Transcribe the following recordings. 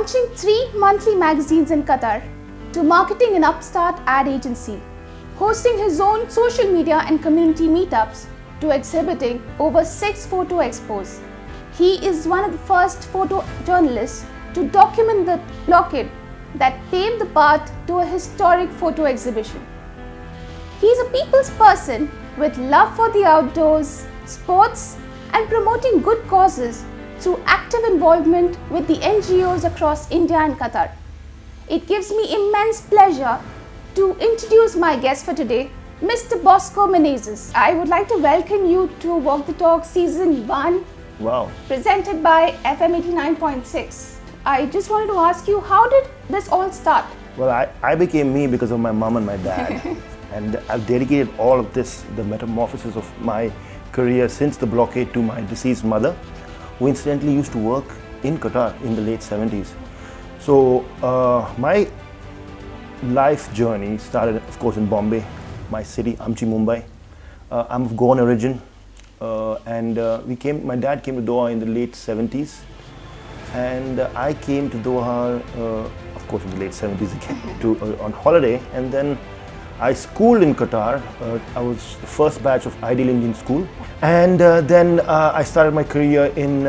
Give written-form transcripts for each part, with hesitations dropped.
launching 3 monthly magazines in Qatar, to marketing an upstart ad agency, hosting his own social media and community meetups, to exhibiting over 6 photo expos. He is one of the first photojournalists to document the blockade that paved the path to a historic photo exhibition. He is a people's person with love for the outdoors, sports, and promoting good causes through active involvement with the NGOs across India and Qatar. It gives me immense pleasure to introduce my guest for today, Mr. Bosco Menezes. I would like to welcome you to Walk the Talk Season 1, Wow. presented by FM 89.6. I just wanted to ask you, how did this all start? Well, I became me because of my mom and my dad. And I've dedicated all of this, the metamorphosis of my career since the blockade, to my deceased mother, who incidentally used to work in Qatar in the late 70s. So my life journey started, of course, in Bombay, my city, Amchi, Mumbai. I'm of Goan origin, and my dad came to Doha in the late 70s, and I came to Doha, of course, in the late 70s again, on holiday, and then I schooled in Qatar. I was the first batch of Ideal Indian School, and then I started my career in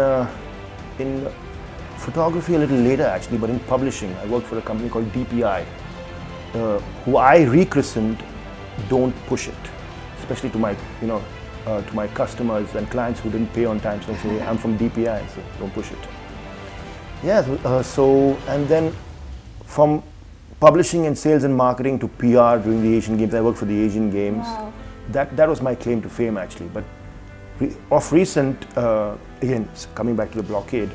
photography a little later, actually, but in publishing. I worked for a company called DPI, who I rechristened "Don't Push It," especially to my, to my customers and clients who didn't pay on time. So I say, I'm from DPI, so don't push it. Yeah. And then from publishing and sales and marketing to PR during the Asian Games. I worked for the Asian Games. Wow. That was my claim to fame, actually. But of recent, again, coming back to the blockade,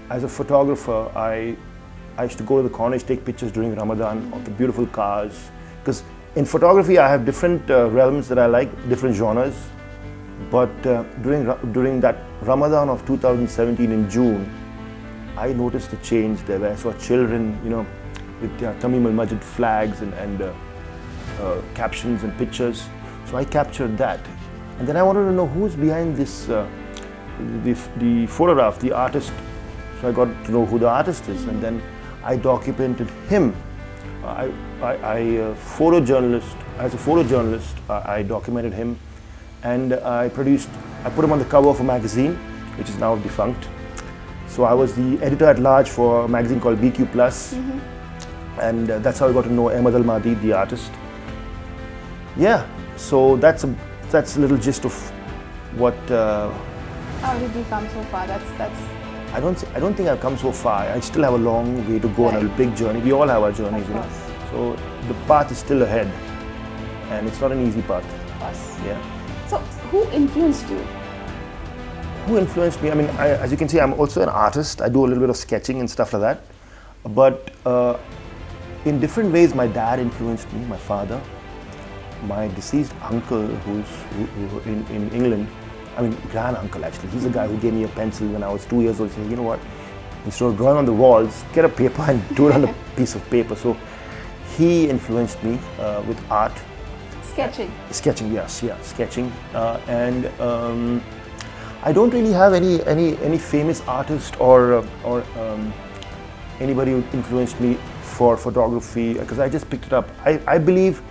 as a photographer, I used to go to the corniche, take pictures during Ramadan of the beautiful cars. Because in photography, I have different realms that I like, different genres. But during that Ramadan of 2017 in June, I noticed a change there, where I saw children, with their Tamim al-Masjid flags and captions and pictures. So I captured that. And then I wanted to know who's behind this, the photograph, the artist. So I got to know who the artist is, and then I documented him. As a photojournalist, I documented him, and I put him on the cover of a magazine, which is now defunct. So I was the editor at large for a magazine called BQ Plus. And that's how I got to know Ahmad Al-Mahdi, the artist. Yeah, so that's a little gist of what. How did you come so far? That's. I don't think I've come so far. I still have a long way to go, on a big journey. We all have our journeys, So the path is still ahead, and it's not an easy path. Of course. Yeah. So who influenced you? Who influenced me? I mean, as you can see, I'm also an artist. I do a little bit of sketching and stuff like that. But in different ways, my dad influenced me, my father, my deceased uncle who's in England, grand uncle actually. He's the guy who gave me a pencil when I was 2 years old. He said, you know what, instead of drawing on the walls, get a paper and do it on a piece of paper. So he influenced me with art. Sketching. Sketching, yes, yeah, sketching. And I don't really have any famous artist or anybody who influenced me for photography, because I just picked it up. I believe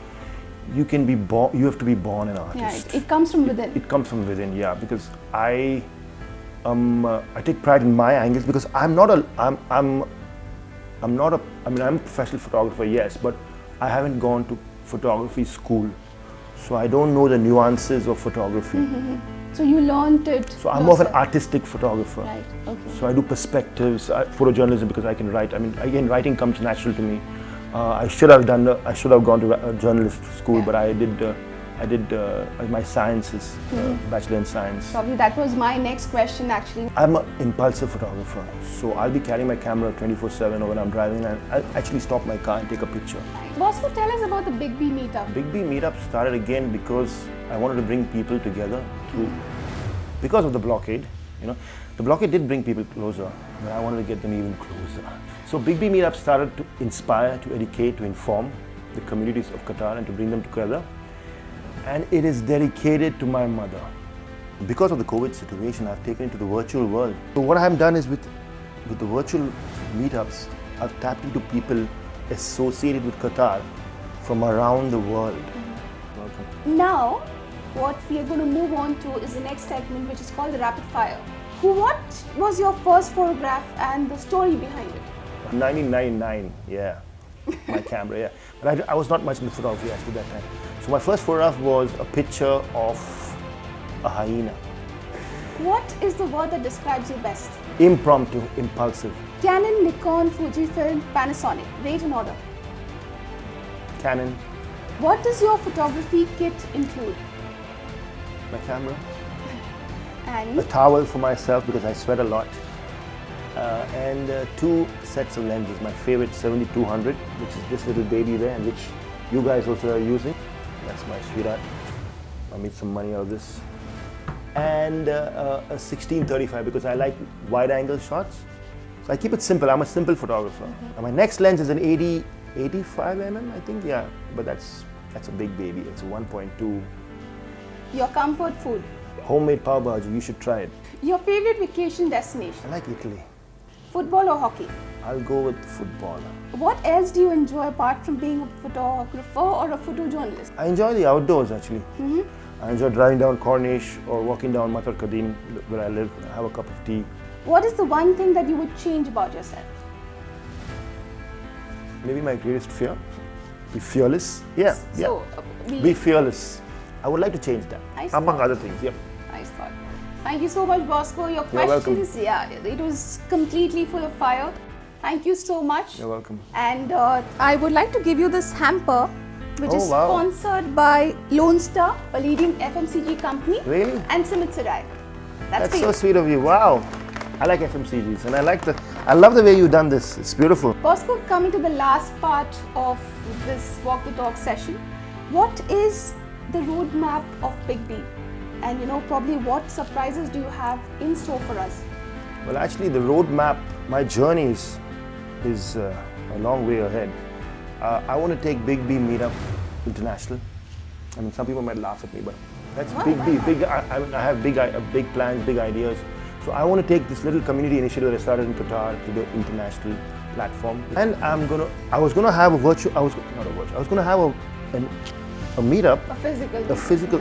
you can be born. You have to be born an artist. Yeah, it comes from within. It comes from within, yeah. Because I take pride in my angles, because I'm a professional photographer, yes, but I haven't gone to photography school, so I don't know the nuances of photography. So you learned it. So I'm more of an artistic photographer. Right. Okay. So I do perspectives, photojournalism, because I can write. Again, writing comes natural to me. I should have gone to a journalist school, but I did my sciences, bachelor in science. Probably that was my next question, actually. I'm an impulsive photographer, so I'll be carrying my camera 24/7, or when I'm driving, and I'll actually stop my car and take a picture. Bosco, tell us about the Big B meetup. Big B meetup started again because I wanted to bring people together because of the blockade. The blockade did bring people closer, but I wanted to get them even closer. So Big B meetup started to inspire, to educate, to inform the communities of Qatar and to bring them together. And it is dedicated to my mother. Because of the COVID situation, I've taken it to the virtual world. So what I have done is with the virtual meetups, I've tapped into people associated with Qatar from around the world. Welcome. Now, what we are going to move on to is the next segment, which is called the rapid fire. What was your first photograph and the story behind it? 1999, yeah. My camera, yeah. But I was not much into photography actually that time. So my first photograph was a picture of a hyena. What is the word that describes you best? Impromptu, impulsive. Canon, Nikon, Fujifilm, Panasonic. Rate and order. Canon. What does your photography kit include? My camera. And A towel for myself because I sweat a lot. And 2 sets of lenses. My favorite 70-200, which is this little baby there, and which you guys also are using. That's my sweetheart. I made some money out of this. And a 16-35 because I like wide-angle shots. So I keep it simple. I'm a simple photographer. And my next lens is an 85 mm, I think. Yeah, but that's a big baby. It's a 1.2. your comfort food. Homemade pav bhaji. You should try it. Your favorite vacation destination. I like Italy. Football or hockey? I'll go with football. What else do you enjoy apart from being a photographer or a photojournalist? I enjoy the outdoors actually. I enjoy driving down Corniche or walking down Matar Kadim where I live, have a cup of tea. What is the one thing that you would change about yourself? Maybe my greatest fear, be fearless. Yeah, So, be fearless. I would like to change that, Nice among thought. other things. Yep. Nice thought. Thank you so much, Bosco. Your You're welcome. questions, yeah, it was completely full of fire. Thank you so much. You're welcome. And I would like to give you this hamper, which Oh, is wow. sponsored by Lone Star, a leading FMCG company, Really? and Sumit Sarai. That's That's for so you. sweet of you. Wow. I like FMCGs and I love the way you've done this. It's beautiful. Bosco, coming to the last part of this Walk the Talk session, what is the roadmap of Big B? And probably what surprises do you have in store for us? Well, actually, the roadmap, my journey is a long way ahead. I want to take Big B Meetup international. I mean, some people might laugh at me, but that's Big B. I have big plans, big ideas. So I want to take this little community initiative that I started in Qatar to the international platform. And I was gonna have a meetup. A physical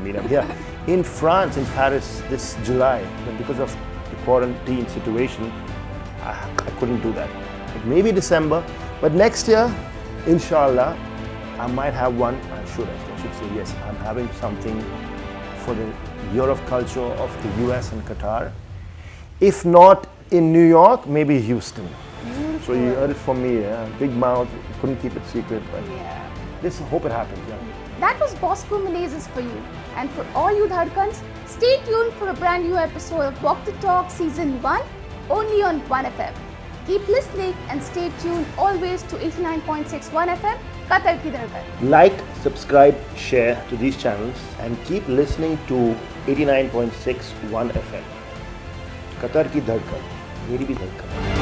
Meetup, yeah, in France, in Paris this July. But because of the quarantine situation, I couldn't do that. Like maybe December, but next year, inshallah, I might have one. I should say yes. I'm having something for the Year of Culture of the US and Qatar. If not in New York, maybe Houston. Beautiful. So you heard it from me. Yeah? Big mouth, couldn't keep it secret, but Yeah. just hope it happens. Yeah. That was Bosco Menezes for you. And for all you Dhadkans, stay tuned for a brand new episode of Walk the Talk Season 1, only on 1FM. Keep listening and stay tuned always to 89.61 FM, Qatar ki Dhadkan. Like, subscribe, share to these channels and keep listening to 89.61 FM. Qatar ki Dhadkan, meri bhi dhadkan.